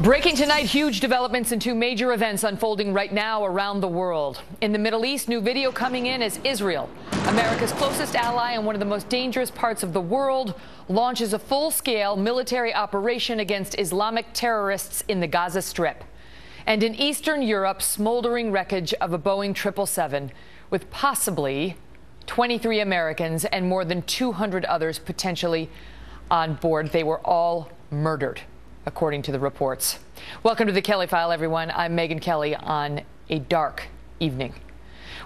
Breaking tonight, huge developments in two major events unfolding right now around the world. In the Middle East, new video coming in as Israel, America's closest ally and one of the most dangerous parts of the world, launches a full-scale military operation against Islamic terrorists in the Gaza Strip. And in Eastern Europe, smoldering wreckage of a Boeing 777 with possibly 23 Americans and more than 200 others potentially on board. They were all murdered, according to the reports. Welcome to the Kelly File, everyone. I'm Megyn Kelly on a dark evening.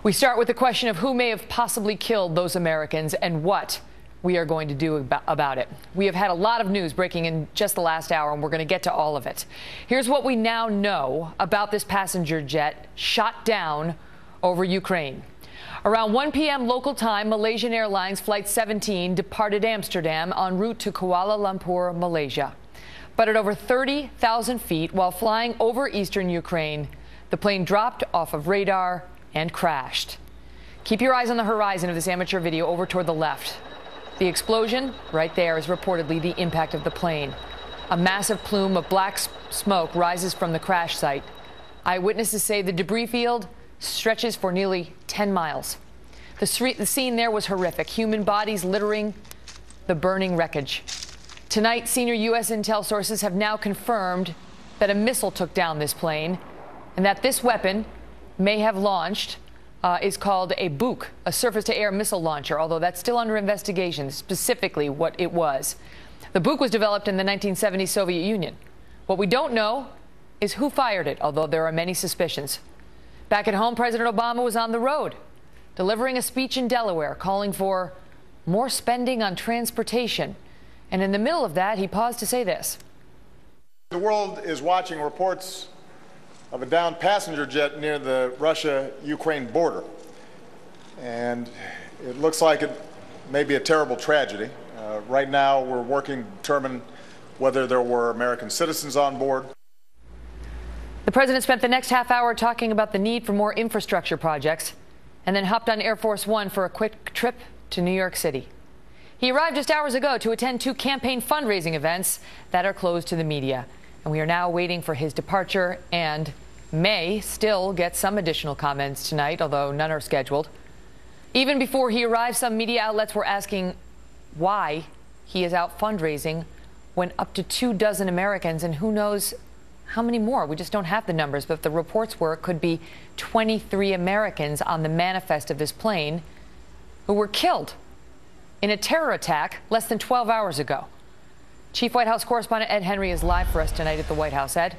We start with the question of who may have possibly killed those Americans and what we are going to do about it. We have had a lot of news breaking in just the last hour, and we're going to get to all of it. Here's what we now know about this passenger jet shot down over Ukraine. Around 1 p.m. local time, Malaysian Airlines Flight 17 departed Amsterdam en route to Kuala Lumpur, Malaysia. But at over 30,000 feet, while flying over eastern Ukraine, the plane dropped off of radar and crashed. Keep your eyes on the horizon of this amateur video over toward the left. The explosion right there is reportedly the impact of the plane. A massive plume of black smoke rises from the crash site. Eyewitnesses say the debris field stretches for nearly 10 miles. The scene there was horrific. Human bodies littering the burning wreckage. Tonight, senior U.S. intel sources have now confirmed that a missile took down this plane and that this weapon may have launched is called a Buk, a surface-to-air missile launcher, although that's still under investigation, specifically what it was. The Buk was developed in the 1970s Soviet Union. What we don't know is who fired it, although there are many suspicions. Back at home, President Obama was on the road, delivering a speech in Delaware calling for more spending on transportation. And in the middle of that, he paused to say this. The world is watching reports of a downed passenger jet near the Russia-Ukraine border. And it looks like it may be a terrible tragedy. Right now, we're working to determine whether there were American citizens on board. The president spent the next half hour talking about the need for more infrastructure projects and then hopped on Air Force One for a quick trip to New York City. He arrived just hours ago to attend two campaign fundraising events that are closed to the media. And we are now waiting for his departure and may still get some additional comments tonight, although none are scheduled. Even before he arrived, some media outlets were asking why he is out fundraising when up to 24 Americans, and who knows how many more. We just don't have the numbers, but the reports were it could be 23 Americans on the manifest of this plane who were killed in a terror attack less than 12 hours ago. Chief White House correspondent Ed Henry is live for us tonight at the White House. Ed?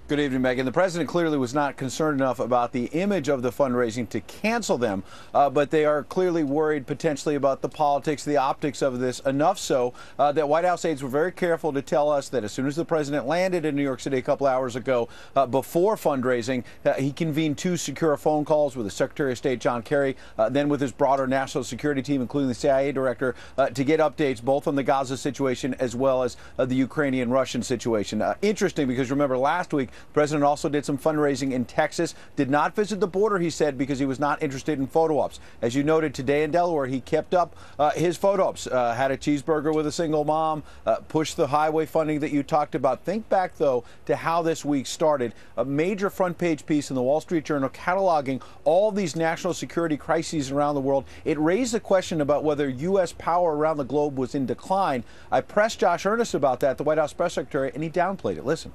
Good evening, Megyn. The president clearly was not concerned enough about the image of the fundraising to cancel them, but they are clearly worried potentially about the politics, the optics of this, enough so that White House aides were very careful to tell us that as soon as the president landed in New York City a couple hours ago, before fundraising, he convened two secure phone calls with the Secretary of State, John Kerry, then with his broader national security team, including the CIA director, to get updates both on the Gaza situation as well as the Ukrainian-Russian situation. Interesting, because remember last week, the president also did some fundraising in Texas, did not visit the border, he said, because he was not interested in photo ops. As you noted, today in Delaware, he kept up his photo ops, had a cheeseburger with a single mom, pushed the highway funding that you talked about. Think back, though, to how this week started. A major front page piece in the Wall Street Journal cataloging all these national security crises around the world. It raised the question about whether U.S. power around the globe was in decline. I pressed Josh Earnest about that, the White House press secretary, and he downplayed it. Listen.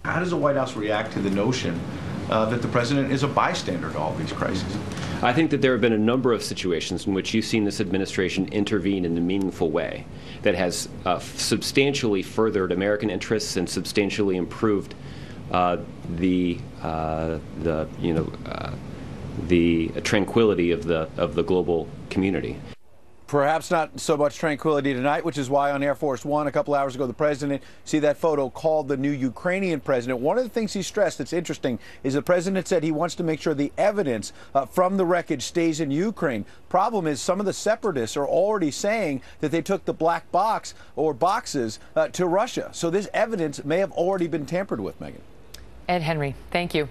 How does the White House react to the notion that the president is a bystander to all these crises? I think that there have been a number of situations in which you've seen this administration intervene in a meaningful way that has substantially furthered American interests and substantially improved the tranquility of the global community. Perhaps not so much tranquility tonight, which is why on Air Force One a couple hours ago, the president, see that photo, called the new Ukrainian president. One of the things he stressed that's interesting is the president said he wants to make sure the evidence from the wreckage stays in Ukraine. Problem is some of the separatists are already saying that they took the black box or boxes to Russia. So this evidence may have already been tampered with, Megyn. Ed Henry, thank you.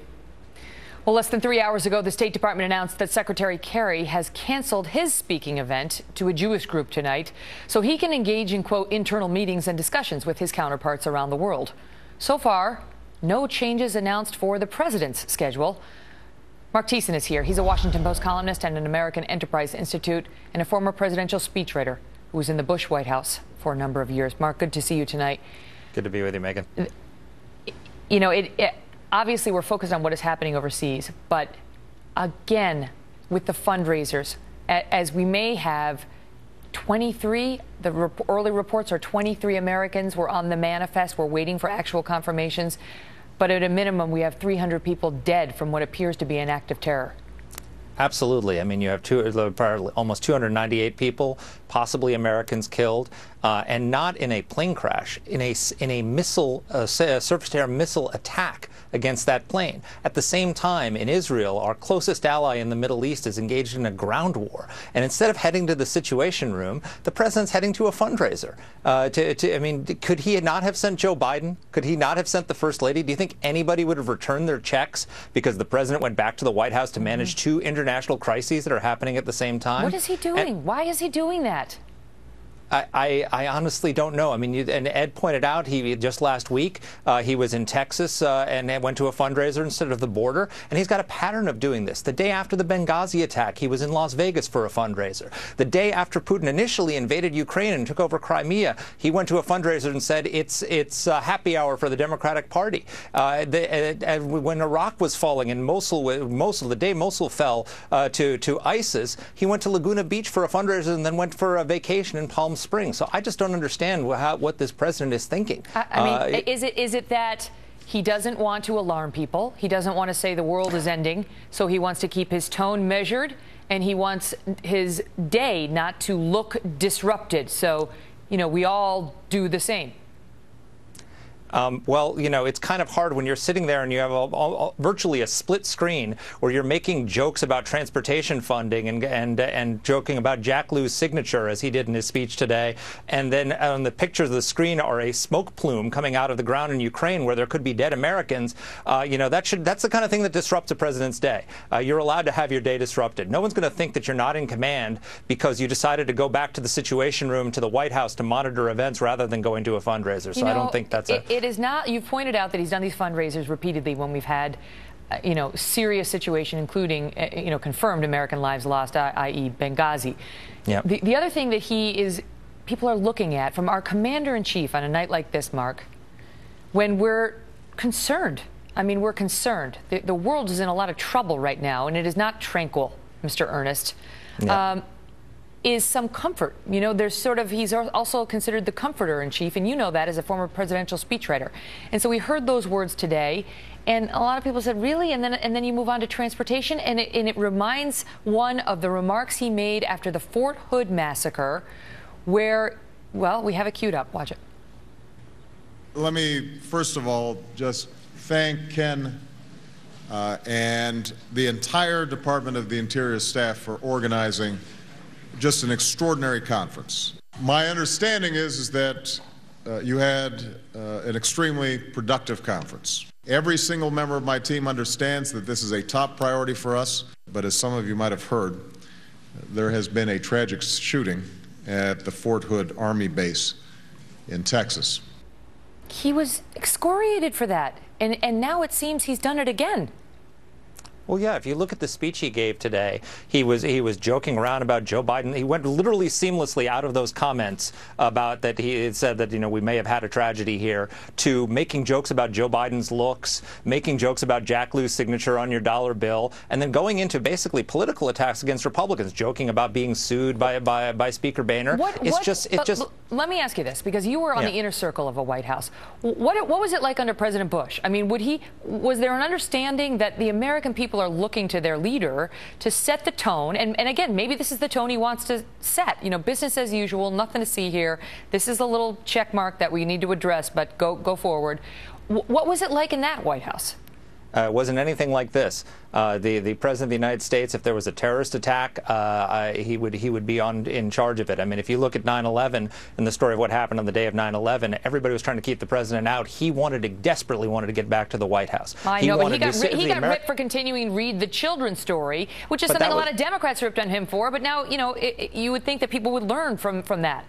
Well, less than 3 hours ago, the State Department announced that Secretary Kerry has canceled his speaking event to a Jewish group tonight so he can engage in, quote, internal meetings and discussions with his counterparts around the world. So far, no changes announced for the president's schedule. Mark Thiessen is here. He's a Washington Post columnist and an American Enterprise Institute and a former presidential speechwriter who was in the Bush White House for a number of years. Mark, good to see you tonight. Good to be with you, Megan. You know, obviously we're focused on what is happening overseas, but again, with the fundraisers, as we may have 23, the early reports are 23 Americans were on the manifest. We're waiting for actual confirmations. But at a minimum, we have 300 people dead from what appears to be an act of terror. Absolutely. I mean, you have almost 298 people, possibly Americans killed, and not in a plane crash, in a missile, surface-to-air missile attack against that plane. At the same time, in Israel, our closest ally in the Middle East is engaged in a ground war. And instead of heading to the Situation Room, the president's heading to a fundraiser. I mean, could he not have sent Joe Biden? Could he not have sent the First Lady? Do you think anybody would have returned their checks because the president went back to the White House to manage two international crises that are happening at the same time? What is he doing? Why is he doing that? I honestly don't know. I mean, and Ed pointed out just last week he was in Texas and went to a fundraiser instead of the border, and he's got a pattern of doing this. The day after the Benghazi attack, he was in Las Vegas for a fundraiser. The day after Putin initially invaded Ukraine and took over Crimea, he went to a fundraiser and said it's happy hour for the Democratic Party. When Iraq was falling and the day Mosul fell to ISIS, he went to Laguna Beach for a fundraiser and then went for a vacation in Palm Springs. So I just don't understand what this president is thinking. I mean, is it that he doesn't want to alarm people? He doesn't want to say the world is ending, so he wants to keep his tone measured, and he wants his day not to look disrupted. So, you know, we all do the same. Well, you know, it's kind of hard when you're sitting there and you have virtually a split screen where you're making jokes about transportation funding and joking about Jack Lew's signature, as he did in his speech today. And then on the pictures of the screen are a smoke plume coming out of the ground in Ukraine where there could be dead Americans. You know, that's the kind of thing that disrupts a president's day. You're allowed to have your day disrupted. No one's going to think that you're not in command because you decided to go back to the Situation Room, to the White House, to monitor events rather than going to a fundraiser. So I don't think that's It is not. You've pointed out that he's done these fundraisers repeatedly when we've had, you know, serious situation, including, you know, confirmed American lives lost, i.e. Benghazi. Yep. The other thing that people are looking at from our commander-in-chief on a night like this, Mark, when we're concerned. I mean, we're concerned. The world is in a lot of trouble right now, and it is not tranquil, Mr. Ernest. Yep. Is some comfort. You know, he's also considered the comforter-in-chief, and you know that as a former presidential speechwriter. And so we heard those words today, and a lot of people said, really? And then you move on to transportation, and it reminds one of the remarks he made after the Fort Hood massacre, where, well, we have it queued up. Watch it. Let me, first of all, just thank Ken and the entire Department of the Interior staff for organizing just an extraordinary conference. My understanding is that you had an extremely productive conference. Every single member of my team understands that this is a top priority for us, but as some of you might have heard, there has been a tragic shooting at the Fort Hood Army base in Texas. He was excoriated for that, and now it seems he's done it again. Well, yeah, if you look at the speech he gave today, he was joking around about Joe Biden. He went literally seamlessly out of those comments about that he had said that, you know, we may have had a tragedy here, to making jokes about Joe Biden's looks, making jokes about Jack Lew's signature on your dollar bill, and then going into basically political attacks against Republicans, joking about being sued by Speaker Boehner. Let me ask you this, because you were on the inner circle of a White House. What was it like under President Bush? I mean, was there an understanding that the American people are looking to their leader to set the tone? And again, maybe this is the tone he wants to set. You know, business as usual, nothing to see here. This is a little check mark that we need to address, but go forward. What was it like in that White House? It wasn't anything like this. The President of the United States, if there was a terrorist attack, he would be in charge of it. I mean, if you look at 9/11 and the story of what happened on the day of 9/11, everybody was trying to keep the president out. He desperately wanted to get back to the White House. I know, but he got ripped for continuing to read the children's story, which is something a lot of Democrats ripped on him for. But now, you know, you would think that people would learn from that.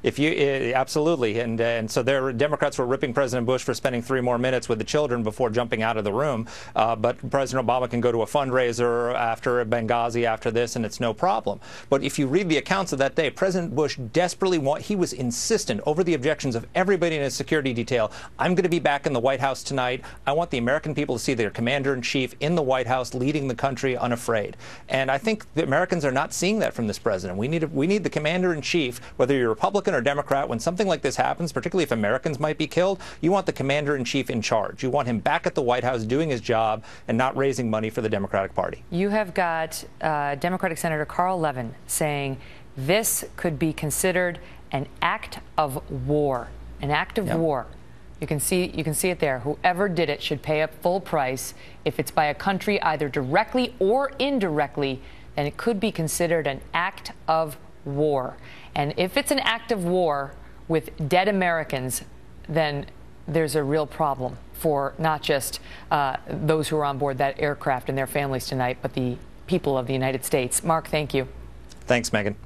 Absolutely, and so Democrats were ripping President Bush for spending 3 more minutes with the children before jumping out of the room. But President Obama can go to a fundraiser after Benghazi after this, and it's no problem. But if you read the accounts of that day, President Bush desperately he was insistent over the objections of everybody in his security detail. I'm going to be back in the White House tonight. I want the American people to see their commander-in-chief in the White House leading the country unafraid. And I think the Americans are not seeing that from this president. We need the commander-in-chief, whether you're Republican or Democrat. When something like this happens, particularly if Americans might be killed, you want the commander-in-chief in charge. You want him back at the White House doing his job and not raising money for the Democratic Party. You have got Democratic Senator Carl Levin saying this could be considered an act of war. An act of war. You can see it there. Whoever did it should pay a full price. If it's by a country either directly or indirectly, then it could be considered an act of war. And if it's an act of war with dead Americans, then there's a real problem for not just those who are on board that aircraft and their families tonight, but the people of the United States. Mark, thank you. Thanks, Megan.